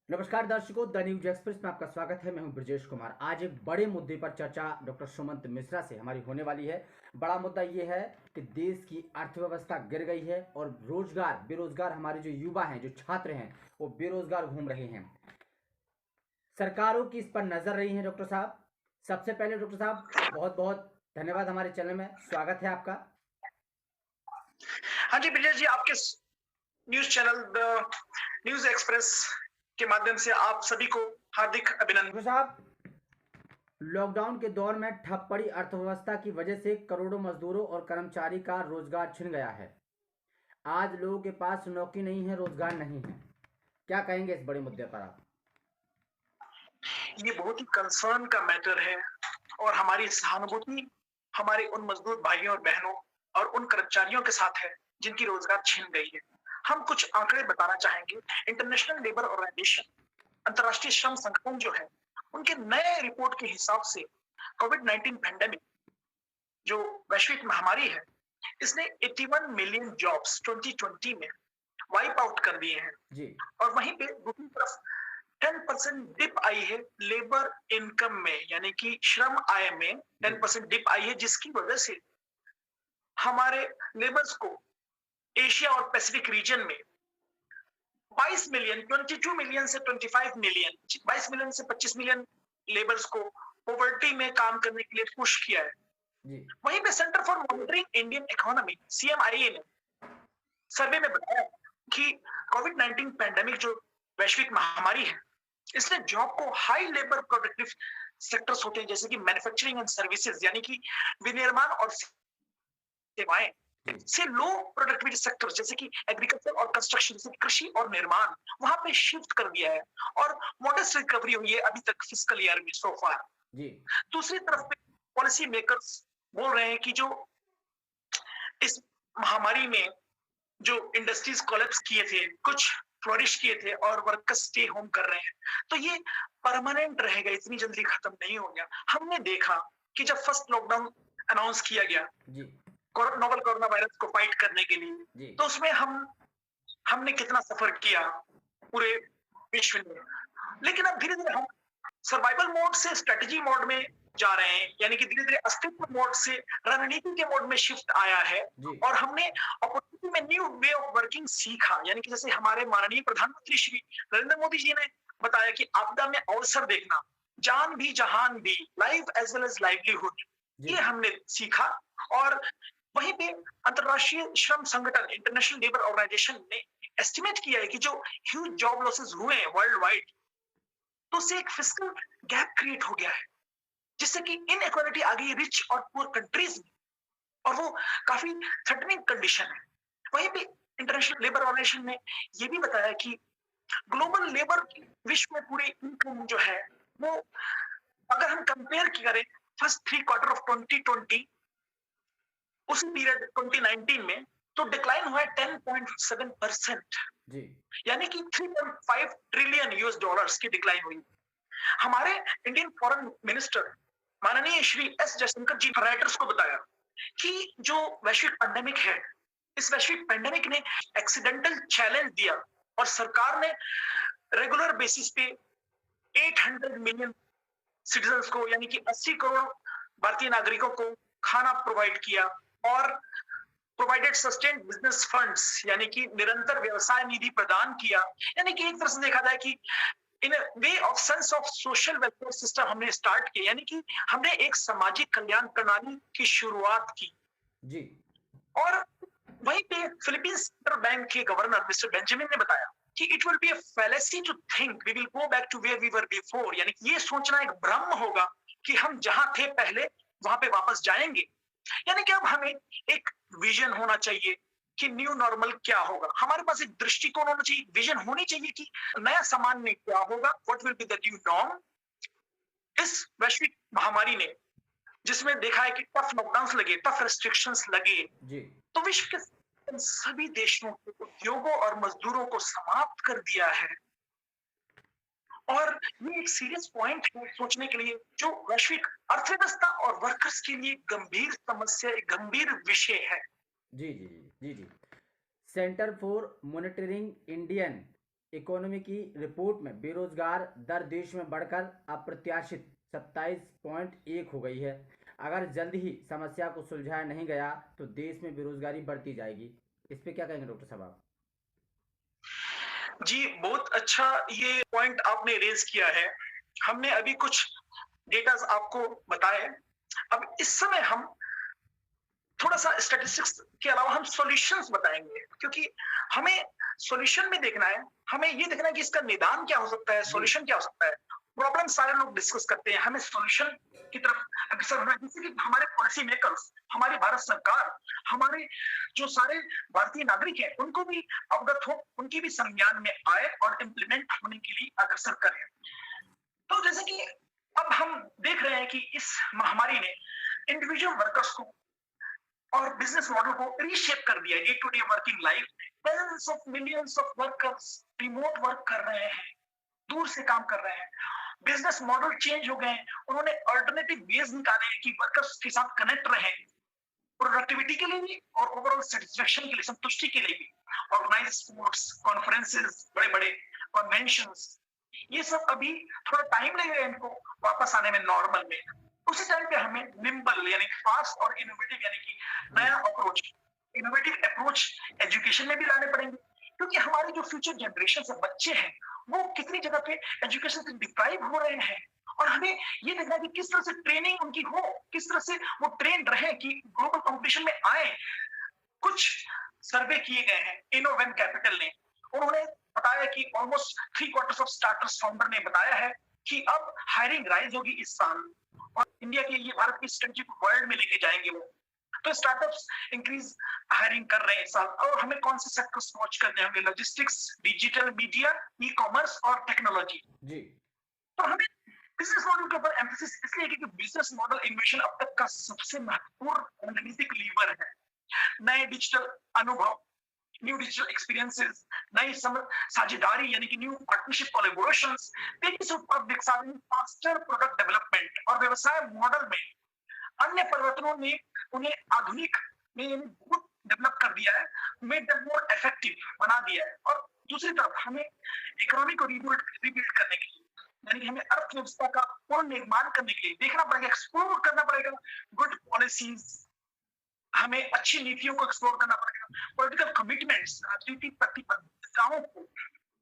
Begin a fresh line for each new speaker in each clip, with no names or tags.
नमस्कार दर्शकों, the news express में आपका स्वागत है। मैं हूं ब्रजेश कुमार। आज एक बड़े मुद्दे पर चर्चा डॉक्टर सुमंत मिश्रा से हमारी होने वाली है। बड़ा मुद्दा ये है कि देश की अर्थव्यवस्था गिर गई है और बेरोजगार हमारे जो युवा हैं, जो छात्र हैं, वो बेरोजगार घूम रहे हैं। सरकारों की इस पर नजर रही है। डॉक्टर साहब, सबसे पहले डॉक्टर साहब, बहुत बहुत धन्यवाद, हमारे चैनल में स्वागत है आपका।
हाँ जी ब्रजेश जी, आपके news channel the news express के माध्यम से आप सभी को हार्दिक अभिनंदन।
डॉक्टर साहब, लॉकडाउन के दौर में ठप पड़ी अर्थव्यवस्था की वजह से करोड़ों मजदूरों और कर्मचारी का रोजगार छिन गया है। आज लोगों के पास नौकरी नहीं है, रोजगार नहीं है। क्या कहेंगे इस बड़े मुद्दे पर आप?
ये बहुत ही कंसर्न का मैटर है और हमारी सहानुभूति हमारे उन मजदूर भाइयों और बहनों और उन कर्मचारियों के साथ है जिनकी रोजगार छिन गई है। हम कुछ आंकड़े बताना चाहेंगे। इंटरनेशनल लेबर ऑर्गेनाइजेशन, अंतर्राष्ट्रीय श्रम संगठन जो है, उनके नए रिपोर्ट के हिसाब से कोविड-19 पैंडेमिक जो वैश्विक महामारी है, इसने 81 मिलियन जॉब्स 2020 में वाइप आउट कर दिए हैं।
जी।
और वहीं पे दूसरी तरफ 10% डिप आई है लेबर इनकम में, यानी कि श्रम आय में 10% डिप आई है, जिसकी वजह से हमारे लेबर्स को एशिया और पैसिफिक रीजन में 22 मिलियन 22 मिलियन से 25 मिलियन 22 मिलियन से 25 मिलियन लेबर्स को पॉवर्टी में काम करने के लिए पुश किया है।
जी।
वहीं पे centre for monitoring Indian economy CMIA ने सर्वे में बताया कि कोविड-19 पैंडेमिक जो वैश्विक महामारी है, इसने जॉब को हाई लेबर प्रोडक्टिव सेक्टर्स होते हैं जैसे कि मैन्युफैक्चरिंग एंड सर्विसेज, यानी कि विनिर्माण और सेवाएं, से लो प्रोडक्टिविटी सेक्टर जैसे कि एग्रीकल्चर और कंस्ट्रक्शन, जैसे कृषि और निर्माण, वहां पे शिफ्ट कर दिया है और मॉडेस्ट रिकवरी हुई है अभी तक फिस्कल ईयर में सो फार।
जी।
दूसरी तरफ पे पॉलिसी मेकर्स बोल रहे हैं कि जो इस महामारी में जो इंडस्ट्रीज कोलैप्स किए थे, कुछ फ्लोरिश किए थे और वर्कर्स स्टे होम कर रहे हैं, तो ये परमानेंट रहेगा, इतनी जल्दी खत्म नहीं हो गया। हमने देखा कि जब फर्स्ट लॉकडाउन अनाउंस किया गया
जी।
नोवल कोरोना वायरस को फाइट करने के लिए,
जी।
तो उसमें हमने कितना सफर किया पूरे विश्व में। लेकिन अब धीरे धीरे हम सर्वाइवल मोड से स्ट्रेटेजी मोड में जा रहे हैं, यानी कि धीरे धीरे अस्तित्व मोड से रणनीति के मोड में शिफ्ट आया है और हमने अपॉर्चुनिटी में न्यू वे ऑफ वर्किंग सीखा। यानी कि जैसे हमारे माननीय प्रधानमंत्री श्री नरेंद्र मोदी जी ने बताया कि आपदा में अवसर देखना, जान भी जहान भी, life as well as livelihood, ये हमने सीखा। और वहीं पे अंतरराष्ट्रीय श्रम संगठन इंटरनेशनल लेबर ऑर्गेनाइजेशन ने एस्टिमेट किया है कि जो ह्यूज जॉब लॉसेस हुए हैं वर्ल्ड वाइड, तो उससे एक फिस्कल गैप क्रिएट हो गया है, जिससे कि इनइक्वालिटी आ गई रिच और पुअर कंट्रीज में, और वो काफी थ्रेटनिंग कंडीशन है। वहीं पे इंटरनेशनल लेबर ऑर्गेनाइजेशन ने ये भी बताया कि ग्लोबल लेबर विश्व में पूरी इनकम जो है वो, अगर हम कंपेयर करें फर्स्ट 3 क्वार्टर ऑफ 2020 उसी पीरियड 2019 में, तो डिक्लाइन हुआ है 10.7%, यानी कि 3.5 ट्रिलियन यूएस डॉलर्स की डिक्लाइन हुई। हमारे इंडियन फॉरेन मिनिस्टर माननीय श्री एस जयशंकर जी राइटर्स को बताया कि जो वैश्विक पैंडेमिक है, इस वैश्विक पैंडेमिक ने एक्सीडेंटल चैलेंज दिया और सरकार ने रेगुलर बेसिस पे 800 मिलियन सिटीजन्स को, यानी कि 80 करोड़ भारतीय नागरिकों को खाना प्रोवाइड किया और प्रोवाइडेड सस्टेन्ड बिजनेस फंड्स, यानी कि निरंतर व्यवसाय निधि प्रदान किया। यानी कि एक तरह से देखा जाए कि in way of sense of social welfare system हमने स्टार्ट किया, यानी कि हमने एक सामाजिक कल्याण प्रणाली की शुरुआत की जी। और वहीं पे फिलीपींस सेंट्रल बैंक के गवर्नर मिस्टर बेंजामिन ने बताया कि it will be a fallacy to think we will go back to where we were before, यानी कि ये सोचना एक भ्रम होगा कि हम जहां थे पहले वहां पे वापस जाएंगे। यानी कि अब हमें एक विजन होना चाहिए कि न्यू नॉर्मल क्या होगा। हमारे पास एक दृष्टिकोण होना चाहिए, विजन होनी चाहिए कि नया सामान्य क्या होगा, what will be the new norm. इस वैश्विक महामारी ने, जिसमें देखा है कि टफ लॉकडाउन्स लगे, टफ रेस्ट्रिक्शंस लगे जी, तो विश्व के सभी देशों के उद्योगों और मजदूरों को समाप्त कर दिया है। और ये एक सीरियस पॉइंट है सोचने के लिए, जो वैश्विक अर्थव्यवस्था और वर्कर्स के लिए गंभीर समस्या, एक गंभीर विषय है। जी जी जी जी जी। Centre for monitoring Indian
economy की रिपोर्ट में बेरोजगार दर देश में बढ़कर अप्रत्याशित 27.1 हो गई है। अगर जल्द ही समस्या को सुलझाया नहीं गया तो देश में बेरोजगारी बढ़ती जाएगी। इस पे क्या कहेंगे डॉक्टर साहब आप?
जी, बहुत अच्छा ये पॉइंट आपने रेज़ किया है। हमने अभी कुछ डेटाज़ आपको बताए। अब इस समय हम थोड़ा-सा स्टैटिस्टिक्स के अलावा हम सॉल्यूशंस बताएँगे, क्योंकि हमें सॉल्यूशन में देखना है, हमें ये देखना है कि इसका निदान क्या हो सकता है,
जी।
सॉल्यूशन क्या हो सकता है। प्रॉब्लम सारे लोग डिस्कस करते हैं, हमें सॉल्यूशन की तरफ अग्रसर होना है। जैसे कि हमारे पॉलिसी मेकर्स, हमारी भारत सरकार, हमारे जो सारे भारतीय नागरिक हैं, उनको भी अवगत हो, उनकी भी संज्ञान में आए और इम्प्लीमेंट होने के लिए अग्रसर करें। तो जैसे कि अब हम देख रहे हैं कि इस महामारी ने इंडिविजुअल वर्कर्स को और बिजनेस मॉडल को रीशेप कर दिया। Day to day working life, tens of millions of workers remote work कर रहे हैं, दूर से काम कर रहे हैं। बिजनेस मॉडल चेंज हो गए हैं, उन्होंने अल्टरनेटिव वेज निकाले हैं कि वर्कर्स के साथ कनेक्ट रहे, प्रोडक्टिविटी के लिए भी और ओवरऑल सेटिस्फेक्शन के लिए, संतुष्टि के लिए भी। ऑर्गेनाइज स्पोर्ट्स, कॉन्फ्रेंसेस, बड़े बड़े कन्वेंशंस, ये सब अभी थोड़ा टाइम लगेगा इनको वापस आने में नॉर्मल में। उसी टाइम पे हमें निम्बल यानी फास्ट और इनोवेटिव यानी कि नया अप्रोच, इनोवेटिव अप्रोच एजुकेशन में भी लाने पड़ेंगे, क्योंकि हमारे जो फ्यूचर जनरेशन से बच्चे हैं वो कितनी जगह पे एजुकेशन से डिप्राइव हो रहे हैं, और हमें ये देखना है कि किस तरह से ट्रेनिंग उनकी हो, किस तरह से वो ट्रेन रहे कि ग्लोबल कंपटीशन में आए। कुछ सर्वे किए गए हैं इनोवेन कैपिटल ने, उन्होंने बताया कि ऑलमोस्ट 3/4 ऑफ स्टार्टर्स फाउंडर ने बताया है कि अब हायरिंग राइज होगी इस साल, और इंडिया के ये भारत की स्ट्रेटजी को वर्ल्ड में लेके जाएंगे वो। तो स्टार्टअप्स इंक्रीज हायरिंग कर रहे हैं इस साल, और हमें कौन से सेक्टर्स वॉच करने होंगे? Logistics, digital media, e commerce और टेक्नोलॉजी।
जी।
तो हमें बिजनेस मॉडल के ऊपर एम्फेसिस इसलिए क्योंकि बिजनेस मॉडल इनोवेशन अब तक का सबसे महत्वपूर्ण रणनीतिक लीवर है। नए डिजिटल अनुभव, न्यू डिजिटल एक्सपीरियंसेस, नई साझेदारी यानी कि न्यू पार्टनरशिप कोलैबोरेशंस, तेजी से उत्पाद विकसाव, फास्टर प्रोडक्ट डेवलपमेंट, और व्यवसाय मॉडल में अन्य परिवर्तनों ने उन्हें आधुनिक में बहुत डेवलप कर दिया है, मेड देम मोर इफेक्टिव बना दिया है। और दूसरी तरफ हमें इकोनॉमी को रिबिल्ड करने के लिए, यानी कि हमें अर्थव्यवस्था का पूर्ण निर्माण करने के लिए देखना पड़ेगा, एक्सप्लोर करना पड़ेगा गुड पॉलिसीज, हमें अच्छी नीतियों को एक्सप्लोर करना पड़ेगा, पॉलिटिकल कमिटमेंट्स, राजनीतिक प्रतिबद्धताओं को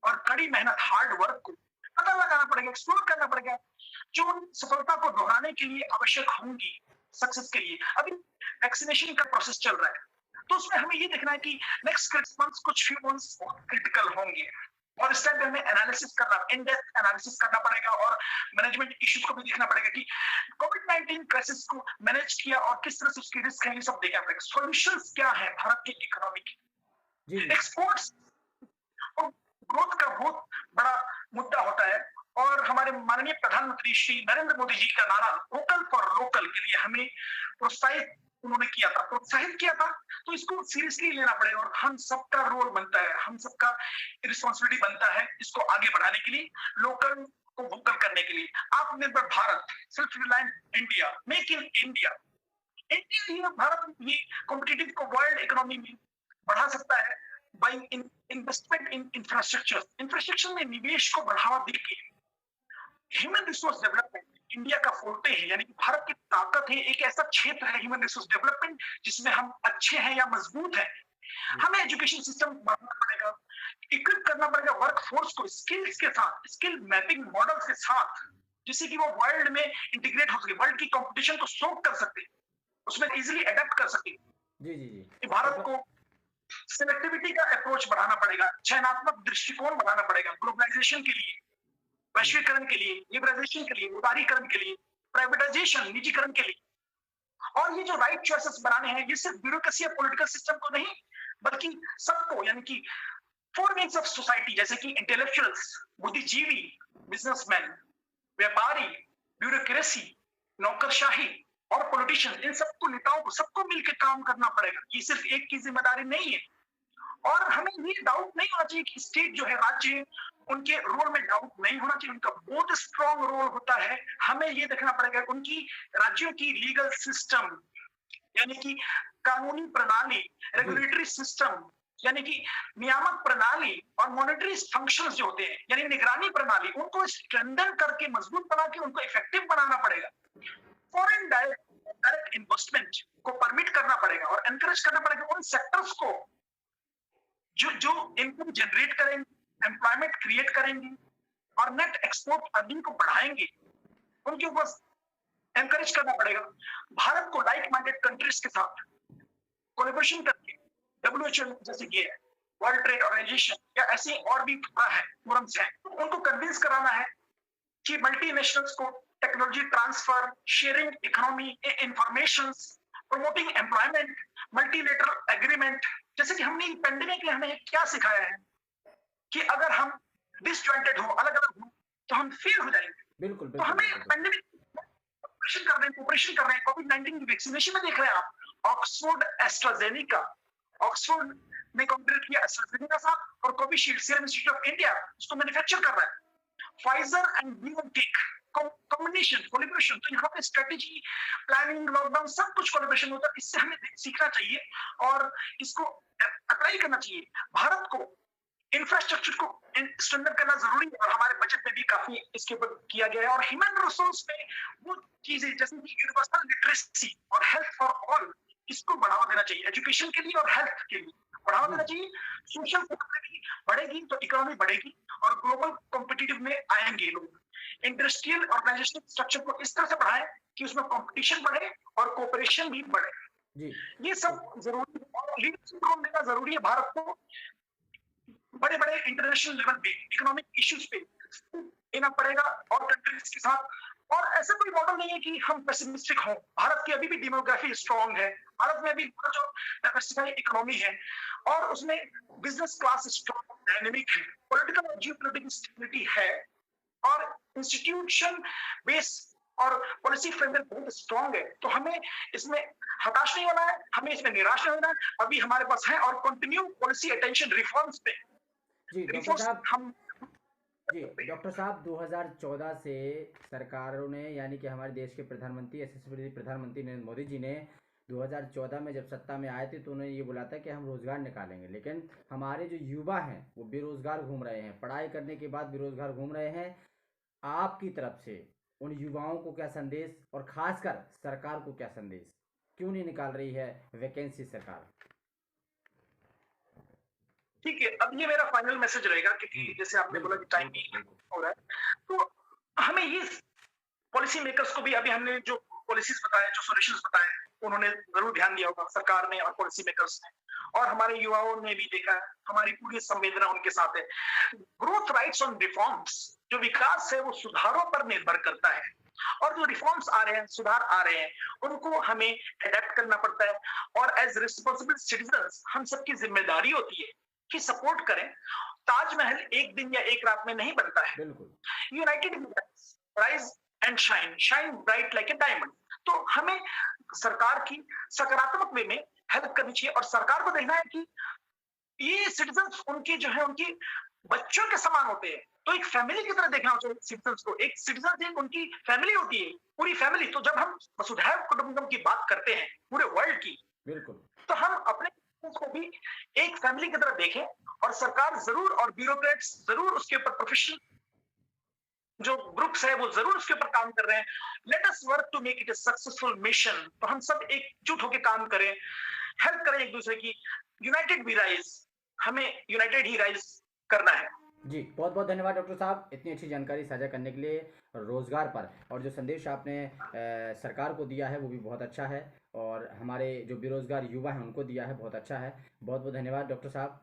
और कड़ी मेहनत, हार्ड वर्क को पता लगाना पड़ेगा, एक्सप्लोर करना पड़ेगा, जो सफलता को दोहराने के लिए आवश्यक होंगी सक्सेस के लिए। अभी वैक्सीनेशन का प्रोसेस चल रहा है, तो उसमें हमें ये देखना है कि नेक्स्ट मंथ्स, कुछ फ्यू मंथ्स क्रिटिकल होंगे, और इस टाइम पे हमें एनालिसिस करना, इन डेप्थ एनालिसिस करना पड़ेगा, और मैनेजमेंट इश्यूज को भी देखना पड़ेगा कि कोविड-19 क्राइसिस को मैनेज किया और किस तरह से उसकी रिस्क है, ये सब देखना पड़ेगा। सॉल्यूशंस क्या है भारत की इकोनॉमी की?
जी।
एक्सपोर्ट्स और ग्रोथ का बहुत बड़ा मुद्दा होता है, और हमारे माननीय प्रधानमंत्री श्री नरेंद्र मोदी जी का नारा वोकल फॉर लोकल के लिए हमें प्रोत्साहित किया था। तो इसको सीरियसली लेना पड़ेगा, और हम सबका रोल बनता है, हम सबका रिस्पॉन्सिबिलिटी बनता है इसको आगे बढ़ाने के लिए, लोकल को वोकल करने के लिए। आत्मनिर्भर Bharat, self reliant India, make in India. India, Bharat ये कॉम्पिटिटिव को वर्ल्ड इकोनॉमी में बढ़ा सकता है बाय इन्वेस्टमेंट इन इंफ्रास्ट्रक्चर में निवेश को बढ़ावा देके। ह्यूमन रिसोर्स डेवलपमेंट इंडिया का फोर्टे है, यानी कि भारत की ताकत है, एक ऐसा क्षेत्र है ह्यूमन रिसोर्स डेवलपमेंट जिसमें हम अच्छे हैं या मजबूत हैं। हमें एजुकेशन सिस्टम बढ़ाना पड़ेगा, इक्विप करना पड़ेगा वर्कफोर्स को स्किल्स के साथ, स्किल मैपिंग मॉडल के साथ, जिससे कि वो वर्ल्ड में इंटीग्रेट हो सके, वर्ल्ड की कंपटीशन को सोक कर सके, उसमें इजीली अडेप्ट कर सके।
जी जी जी।
भारत को सिलेक्टिविटी का अप्रोच बढ़ाना पड़ेगा, चयनात्मक दृष्टिकोण बढ़ाना पड़ेगा, ग्लोबलाइजेशन के लिए, वैश्वीकरण के लिए, लिबरलाइजेशन के लिए, उदारीकरण के लिए, प्राइवेटाइजेशन, निजीकरण के लिए। और ये जो राइट चॉइसेस बनाने हैं, ये सिर्फ ब्यूरोक्रेसी या पॉलिटिकल सिस्टम को नहीं, बल्कि सबको, यानी कि फोर विंग्स ऑफ सोसाइटी, जैसे कि इंटेलेक्चुअल्स, बुद्धिजीवी, बिजनेसमैन, व्यापारी, ब्यूरोक्रेसी, नौकरशाही और पॉलिटिशियन, इन सबको, नेताओं को, सबको मिलकर काम करना पड़ेगा। ये सिर्फ एक की जिम्मेदारी नहीं है। और हमें ये डाउट नहीं होना चाहिए कि स्टेट जो है, राज्य, उनके रोल में डाउट नहीं होना चाहिए, उनका बहुत स्ट्रॉन्ग रोल होता है। हमें ये देखना पड़ेगा उनकी राज्यों की लीगल सिस्टम, यानी कि कानूनी प्रणाली, रेगुलेटरी सिस्टम, यानी कि नियामक प्रणाली और मॉनेटरी फंक्शंस जो होते हैं, यानी निगरानी प्रणाली, उनको स्ट्रेंथन करके मजबूत बना के उनको इफेक्टिव बनाना पड़ेगा। फॉरेन डायरेक्ट इन्वेस्टमेंट को परमिट करना पड़ेगा और एनकरेज करना पड़ेगा उन सेक्टर्स को जो जो इनकम जनरेट करेंगे, एम्प्लॉयमेंट क्रिएट करेंगे और नेट एक्सपोर्ट अर्निंग को बढ़ाएंगे, उनके ऊपर एनकरेज करना पड़ेगा। भारत को लाइक माइंडेड कंट्रीज के साथ कोलैबोरेशन करके डब्ल्यूएचओ जैसे कि वर्ल्ड ट्रेड ऑर्गेनाइजेशन या ऐसे और भी फोरम्स हैं, उनको कन्विंस कराना है कि मल्टीनेशनल्स को technology transfer, sharing economy, information, promoting employment, multilateral agreement. जैसे कि हमने पेंडेमिक ने हमें क्या सिखाया है कि अगर हम डिसजॉइंटेड हो, अलग अलग हो, तो हम फेल हो जाएंगे।
बिल्कुल
तो हमें पेंडेमिक कोऑपरेशन कर रहे हैं। कोविड-19 की वैक्सीनेशन में देख रहे हैं आप, ऑक्सफोर्ड एस्ट्राजेनेका, ऑक्सफोर्ड ने कॉन्ट्रैक्ट किया एस्ट्राजेनेका साथ और Covishield serum institute of India उसको मैन्युफैक्चर कर रहा है। Pfizer and biotech combination, collaboration, तो यहाँ पे स्ट्रेटेजी, प्लानिंग, लॉकडाउन सब कुछ कोलैबोरेशन होता है। इससे हमें सीखना चाहिए और इसको अप्लाई करना चाहिए। भारत को इंफ्रास्ट्रक्चर को स्ट्रेंथन करना जरूरी है और हमारे बजट में भी काफी इसके ऊपर किया गया है। और ह्यूमन रिसोर्स में वो चीजें जैसे कि यूनिवर्सल लिटरेसी और हेल्थ फॉर ऑल, इसको बढ़ावा देना चाहिए। एजुकेशन के लिए और हेल्थ के लिए बढ़ावा देना चाहिए। सोशल सिक्योरिटी बढ़ेगी तो इकोनॉमी बढ़ेगी और ग्लोबल कॉम्पिटिटिव में आएंगे लोग। इंडस्ट्रियल ऑर्गेनाइजेशनल स्ट्रक्चर को इस तरह से बढ़ाएं कि उसमें कंपटीशन बढ़े और कोऑपरेशन भी बढ़े
जी।
ये सब जरूरी है और लीडरशिप रोल देना जरूरी है भारत को। बड़े बड़े इंटरनेशनल लेवल पे इकोनॉमिक इश्यूज पे लेना पड़ेगा और कंट्रीज के साथ। और ऐसा कोई मॉडल नहीं है कि हम पेसिमिस्टिक हों। भारत की अभी भी डेमोग्राफी स्ट्रांग है। भारत में अभी जो डाइवर्सिफाइड इकोनॉमी है और उसमें बिजनेस क्लास स्ट्रांग, डायनेमिक है, पॉलिटिकल और जियोपॉलिटिकल स्टेबिलिटी है और इंस्टीट्यूशन बेस और पॉलिसी फ्रेमवर्क बहुत स्ट्रांग है। तो हमें इसमें हताश नहीं होना है, हमें इसमें निराश नहीं होना है। अभी हमारे पास है और कंटिन्यू पॉलिसी अटेंशन रिफॉर्म्स पे।
जी डॉक्टर साहब, जी डॉक्टर साहब, 2014 से सरकारों ने, यानी कि हमारे देश के प्रधानमंत्री, यशस्वी प्रधानमंत्री नरेंद्र मोदी जी ने 2014 में जब सत्ता में आए थे तो उन्होंने ये बोला था कि हम रोज़गार निकालेंगे। लेकिन हमारे जो युवा हैं वो बेरोज़गार घूम रहे हैं, पढ़ाई करने के बाद बेरोज़गार घूम रहे हैं। आपकी तरफ से उन युवाओं को क्या संदेश और ख़ासकर सरकार को क्या संदेश, क्यों नहीं निकाल रही है वैकेंसी सरकार?
ठीक है, अब ये मेरा फाइनल मैसेज रहेगा क्योंकि जैसे आपने बोला कि टाइम हो रहा है, तो हमें ये पॉलिसी मेकर्स को भी अभी हमने जो पॉलिसीज बताए, जो सॉल्यूशंस बताए, उन्होंने जरूर ध्यान दिया होगा, सरकार ने और पॉलिसी मेकर्स ने, और हमारे युवाओं ने भी देखा। हमारी पूरी संवेदना उनके साथ है। ग्रोथ राइट्स ऑन रिफॉर्म्स, जो विकास है वो सुधारों पर निर्भर करता है और जो रिफॉर्म्स आ रहे हैं, सुधार आ रहे हैं, उनको हमें अडेप्ट करना पड़ता है। और एज रिस्पॉन्सिबल सिटीजन्स हम सबकी जिम्मेदारी होती है कि सपोर्ट करें। ताजमहल एक दिन या एक रात में नहीं बनता है। United rise and shine, shine bright like a diamond. तो हमें सरकार की सकारात्मक वे में हेल्प करनी चाहिए और सरकार को देखना है कि ये सिटीजन्स उनकी जो है उनकी बच्चों के समान होते हैं। तो एक फैमिली की तरह देखना चाहिए सिटीजन्स को। एक सिटीजन एक उनकी फैमिली होती है, पूरी फैमिली। तो जब हम वसुधैव कुटुंबकम की बात करते हैं पूरे वर्ल्ड की, बिल्कुल, तो हम अपने को भी एक फैमिली की तरह देखें और सरकार जरूर और ब्यूरोक्रेट्स जरूर उसके ऊपर, प्रोफेशनल जो ग्रुप्स है वो जरूर उसके ऊपर काम कर रहे हैं। Let us work to make it a successful mission. तो हम सब एकजुट होकर काम करें, हेल्प करें एक दूसरे की। यूनाइटेड वी राइज, हमें यूनाइटेड ही राइज करना है।
जी बहुत बहुत धन्यवाद डॉक्टर साहब, इतनी अच्छी जानकारी साझा करने के लिए रोज़गार पर। और जो संदेश आपने सरकार को दिया है वो भी बहुत अच्छा है और हमारे जो बेरोज़गार युवा हैं उनको दिया है, बहुत अच्छा है। बहुत बहुत धन्यवाद डॉक्टर साहब।